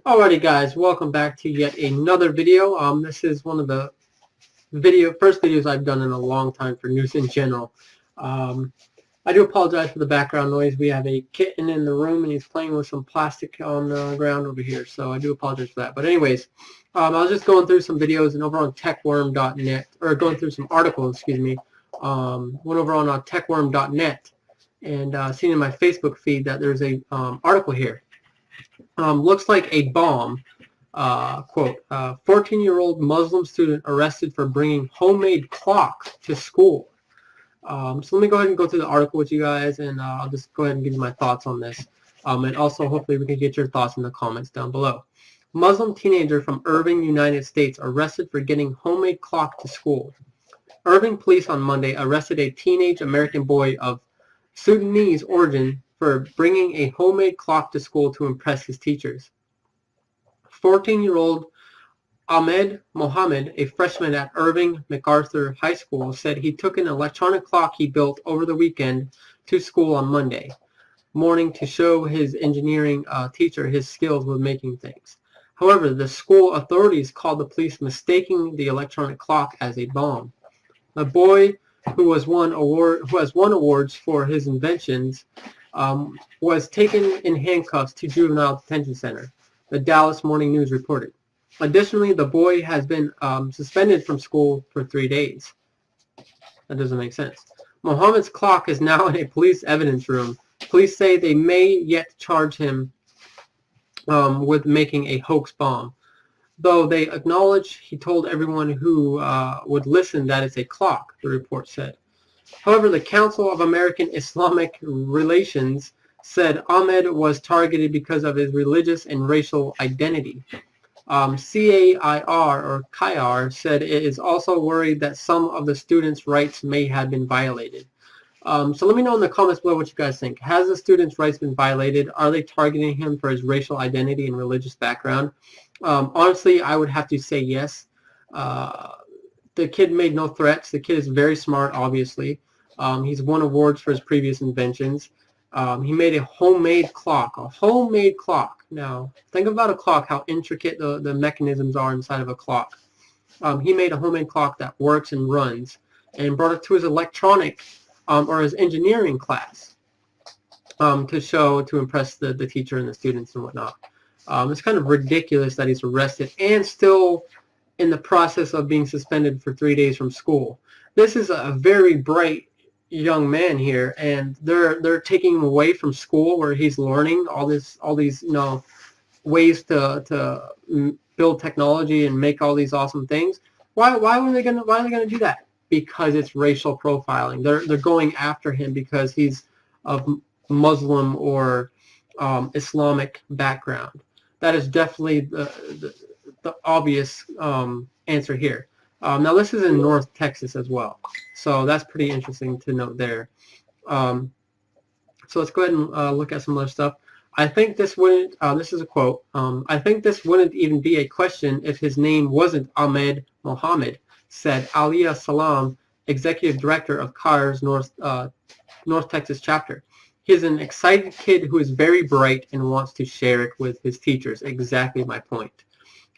Alrighty guys, welcome back to yet another video. This is one of the first videos I've done in a long time for news in general. I do apologize for the background noise. We have a kitten in the room and he's playing with some plastic on the ground over here, so I do apologize for that. But anyways, I was just going through some videos and over on techworm.net, or going through some articles, excuse me, went over on techworm.net and seen in my Facebook feed that there's a article here. Looks like a bomb. Quote, 14-year-old Muslim student arrested for bringing homemade clock to school. So let me go ahead and go through the article with you guys, and I'll just go ahead and give you my thoughts on this. And also, hopefully, we can get your thoughts in the comments down below. Muslim teenager from Irving, United States, arrested for getting homemade clock to school. Irving police on Monday arrested a teenage American boy of Sudanese origin for bringing a homemade clock to school to impress his teachers. 14-year-old Ahmed Mohamed, a freshman at Irving MacArthur High School, said he took an electronic clock he built over the weekend to school on Monday morning to show his engineering teacher his skills with making things. However, the school authorities called the police mistaking the electronic clock as a bomb. The boy, who has won awards for his inventions, was taken in handcuffs to juvenile detention center, the Dallas Morning News reported. Additionally, the boy has been suspended from school for 3 days. That doesn't make sense. Mohammed's clock is now in a police evidence room. Police say they may yet charge him with making a hoax bomb, though they acknowledge he told everyone who would listen that it's a clock, the report said. However, the Council of American Islamic Relations said Ahmed was targeted because of his religious and racial identity. CAIR, or CAIR, said it is also worried that some of the students' rights may have been violated. So let me know in the comments below what you guys think. Has the students' rights been violated? Are they targeting him for his racial identity and religious background? Honestly, I would have to say yes. The kid made no threats. The kid is very smart, obviously. He's won awards for his previous inventions. He made a homemade clock. Now, think about a clock, how intricate the mechanisms are inside of a clock. He made a homemade clock that works and runs and brought it to his electronic or his engineering class to impress the teacher and the students and whatnot. It's kind of ridiculous that he's arrested and still in the process of being suspended for 3 days from school. This is a very bright young man here, and they're taking him away from school where he's learning all these ways to build technology and make all these awesome things. Why are they gonna do that? Because it's racial profiling. They're going after him because he's of Muslim or Islamic background. That is definitely the obvious answer here. Now this is in North Texas as well, so that's pretty interesting to note there. So let's go ahead and look at some other stuff. I think this wouldn't, this is a quote, I think this wouldn't even be a question if his name wasn't Ahmed Mohamed, said Aliyah Salam, executive director of CAIR's North Texas chapter. He's an excited kid who is very bright and wants to share it with his teachers. Exactly my point.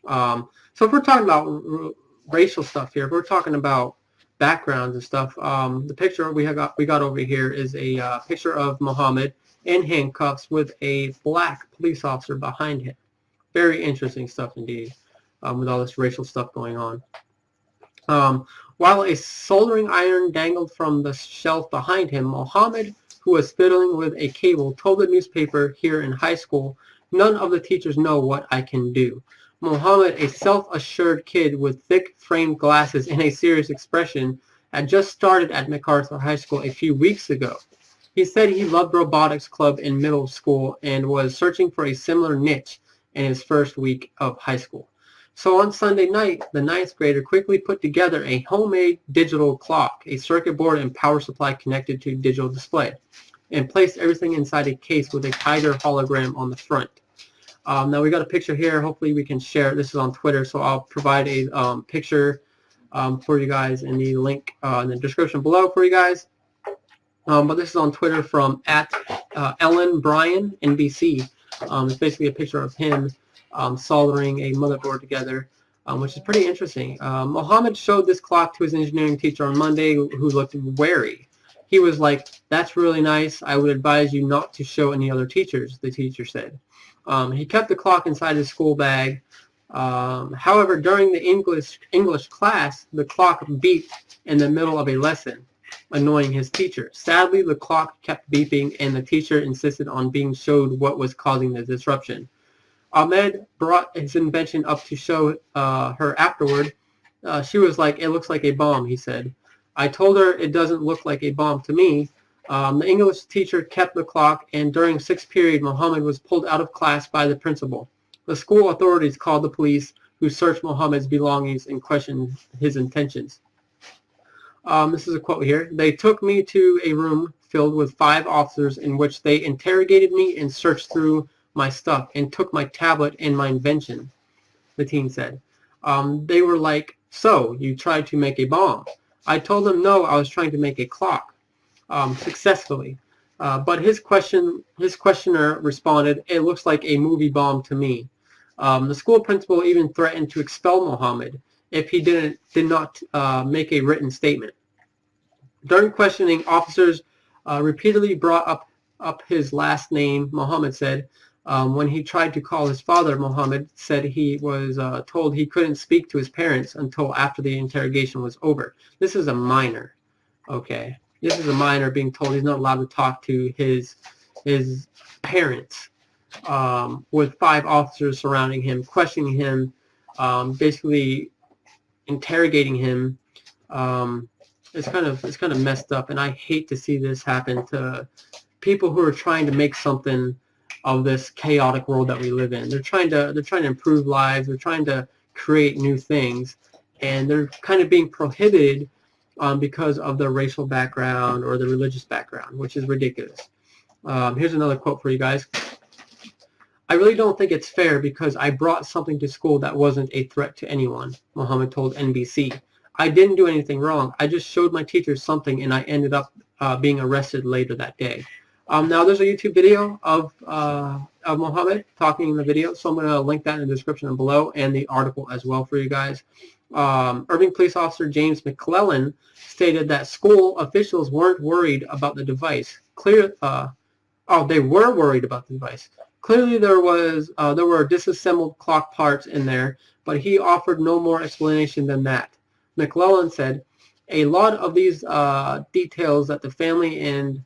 So if we're talking about racial stuff here, if we're talking about backgrounds and stuff, the picture we got over here is a picture of Mohammed in handcuffs with a black police officer behind him. Very interesting stuff indeed, with all this racial stuff going on. While a soldering iron dangled from the shelf behind him, Mohammed, who was fiddling with a cable, told the newspaper here in high school, "None of the teachers know what I can do." Mohammed, a self-assured kid with thick framed glasses and a serious expression, had just started at MacArthur High School a few weeks ago. He said he loved robotics club in middle school and was searching for a similar niche in his first week of high school. So on Sunday night, the 9th grader quickly put together a homemade digital clock, a circuit board and power supply connected to digital display, and placed everything inside a case with a tiger hologram on the front. Now we got a picture here. Hopefully we can share. This is on Twitter, so I'll provide a picture for you guys in the link in the description below for you guys. But this is on Twitter from @Ellen Bryan NBC. It's basically a picture of him soldering a motherboard together, which is pretty interesting. Mohammed showed this clock to his engineering teacher on Monday, who looked wary. He was like, "That's really nice. I would advise you not to show any other teachers," the teacher said. He kept the clock inside his school bag. However, during the English class, the clock beeped in the middle of a lesson, annoying his teacher. Sadly, the clock kept beeping, and the teacher insisted on being showed what was causing the disruption. Ahmed brought his invention up to show her afterward. She was like, "It looks like a bomb," he said. I told her it doesn't look like a bomb to me. The English teacher kept the clock, and during sixth period, Mohammed was pulled out of class by the principal. The school authorities called the police, who searched Mohammed's belongings and questioned his intentions. This is a quote here. "They took me to a room filled with 5 officers in which they interrogated me and searched through my stuff and took my tablet and my invention," the teen said. They were like, "So, you tried to make a bomb?" I told them no, I was trying to make a clock, successfully. But his questioner responded, "It looks like a movie bomb to me." The school principal even threatened to expel Mohammed if he did not make a written statement. During questioning, officers repeatedly brought up his last name, Mohammed said. When he tried to call his father, Mohammed said he was told he couldn't speak to his parents until after the interrogation was over. This is a minor, okay? This is a minor being told he's not allowed to talk to his parents, with 5 officers surrounding him, questioning him, basically interrogating him. It's kind of messed up, and I hate to see this happen to people who are trying to make something of this chaotic world that we live in. They're trying to improve lives. They're trying to create new things, and they're kind of being prohibited because of their racial background or the religious background, which is ridiculous. Here's another quote for you guys. "I really don't think it's fair because I brought something to school that wasn't a threat to anyone," Mohammed told NBC. "I didn't do anything wrong. I just showed my teachers something, and I ended up being arrested later that day." Now there's a YouTube video of Mohammed talking in the video, so I'm going to link that in the description below and the article as well for you guys. Irving police officer James McClellan stated that school officials weren't worried about the device. They were worried about the device. Clearly there were disassembled clock parts in there, but he offered no more explanation than that. McClellan said, "A lot of these details that the family and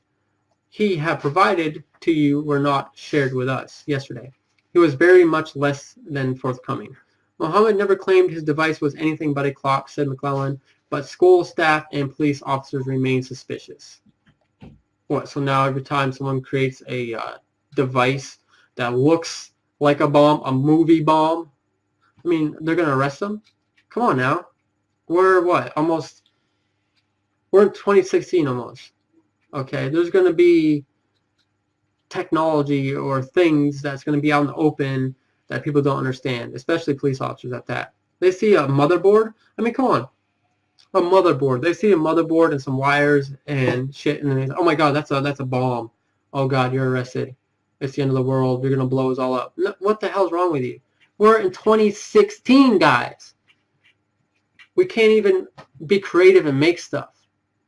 he have provided to you were not shared with us yesterday." He was very much less than forthcoming. Mohammed never claimed his device was anything but a clock, said McClellan, but school staff and police officers remain suspicious. What, so now every time someone creates a device that looks like a bomb, a movie bomb, I mean, they're going to arrest them? Come on now. We're what? We're in 2016 almost. Okay, there's going to be technology or things that's going to be out in the open that people don't understand, especially police officers at that. They see a motherboard. I mean, come on. A motherboard. They see a motherboard and some wires and shit, and then they say, "Oh my God, that's a bomb. Oh God, you're arrested. It's the end of the world. You're going to blow us all up." No, what the hell's wrong with you? We're in 2016, guys. We can't even be creative and make stuff,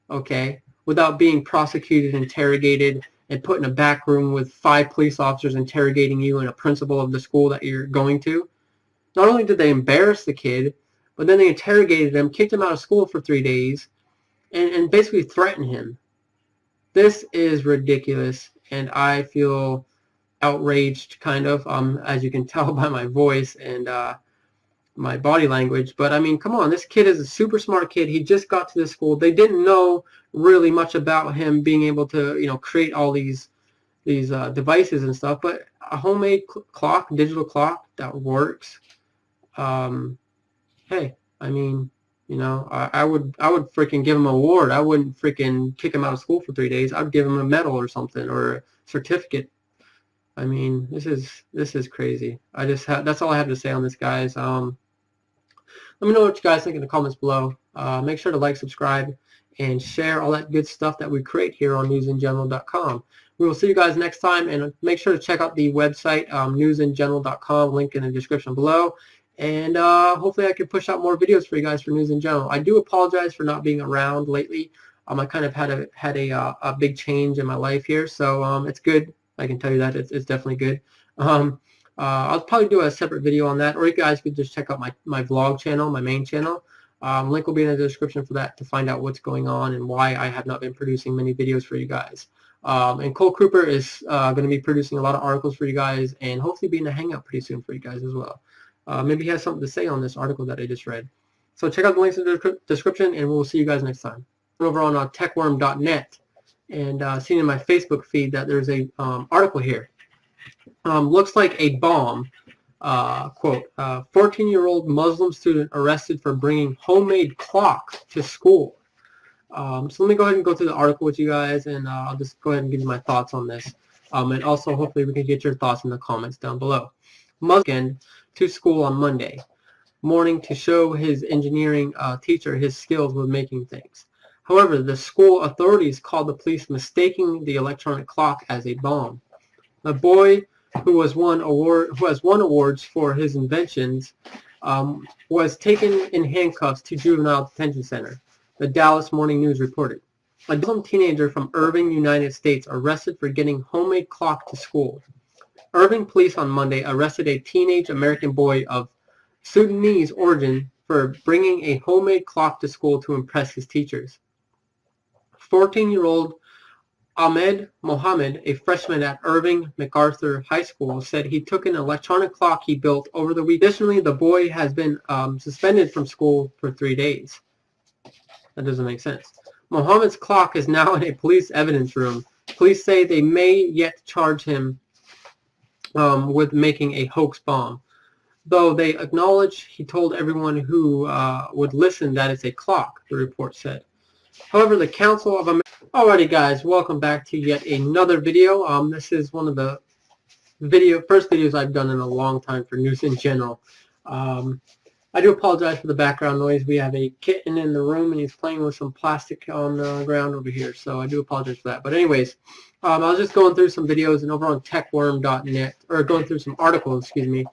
okay, without being prosecuted, interrogated, and put in a back room with 5 police officers interrogating you and a principal of the school that you're going to. Not only did they embarrass the kid, but then they interrogated him, kicked him out of school for 3 days, and basically threatened him. This is ridiculous, and I feel outraged, kind of, as you can tell by my voice and my body language. But I mean, come on, this kid is a super smart kid. He just got to this school. They didn't know really much about him being able to, create all these devices and stuff. But a homemade clock, digital clock that works. Hey, I mean, I would freaking give him an award. I wouldn't freaking kick him out of school for 3 days. I'd give him a medal or something, or a certificate. I mean, this is crazy. That's all I have to say on this, guys. Let me know what you guys think in the comments below. Make sure to like, subscribe, and share all that good stuff that we create here on newsingeneral.com. We will see you guys next time, and make sure to check out the website, newsingeneral.com, link in the description below. And hopefully I can push out more videos for you guys for News in General. I do apologize for not being around lately. I kind of had a big change in my life here, so it's good. I can tell you that it's definitely good. I'll probably do a separate video on that, or you guys could just check out my vlog channel, my main channel. Link will be in the description for that to find out what's going on and why I have not been producing many videos for you guys. And Cole Cooper is going to be producing a lot of articles for you guys, and hopefully being a hangout pretty soon for you guys as well. Maybe he has something to say on this article that I just read. So check out the links in the description, and we'll see you guys next time. Over on techworm.net, and seen in my Facebook feed that there's a article here. Looks like a bomb. Quote, 14-year-old Muslim student arrested for bringing homemade clock to school. So let me go ahead and go through the article with you guys, and I'll just go ahead and give you my thoughts on this. And also, hopefully, we can get your thoughts in the comments down below. Muslim to school on Monday morning to show his engineering teacher his skills with making things. However, the school authorities called the police, mistaking the electronic clock as a bomb. The boy, who has won awards for his inventions, was taken in handcuffs to juvenile detention center, the Dallas Morning News reported. A Muslim teenager from Irving, United States, arrested for getting homemade clock to school. Irving police on Monday arrested a teenage American boy of Sudanese origin for bringing a homemade clock to school to impress his teachers. 14-year-old Ahmed Mohamed, a freshman at Irving MacArthur High School, said he took an electronic clock he built over the week. Additionally, the boy has been suspended from school for 3 days. That doesn't make sense. Mohamed's clock is now in a police evidence room. Police say they may yet charge him with making a hoax bomb, though they acknowledge he told everyone who would listen that it's a clock, the report said. However, the Council of America... Alrighty guys, welcome back to yet another video. This is one of the first videos I've done in a long time for News in General. I do apologize for the background noise. We have a kitten in the room, and he's playing with some plastic on the ground over here, so I do apologize for that. But anyways, I was just going through some videos, and over on techworm.net, or going through some articles, excuse me,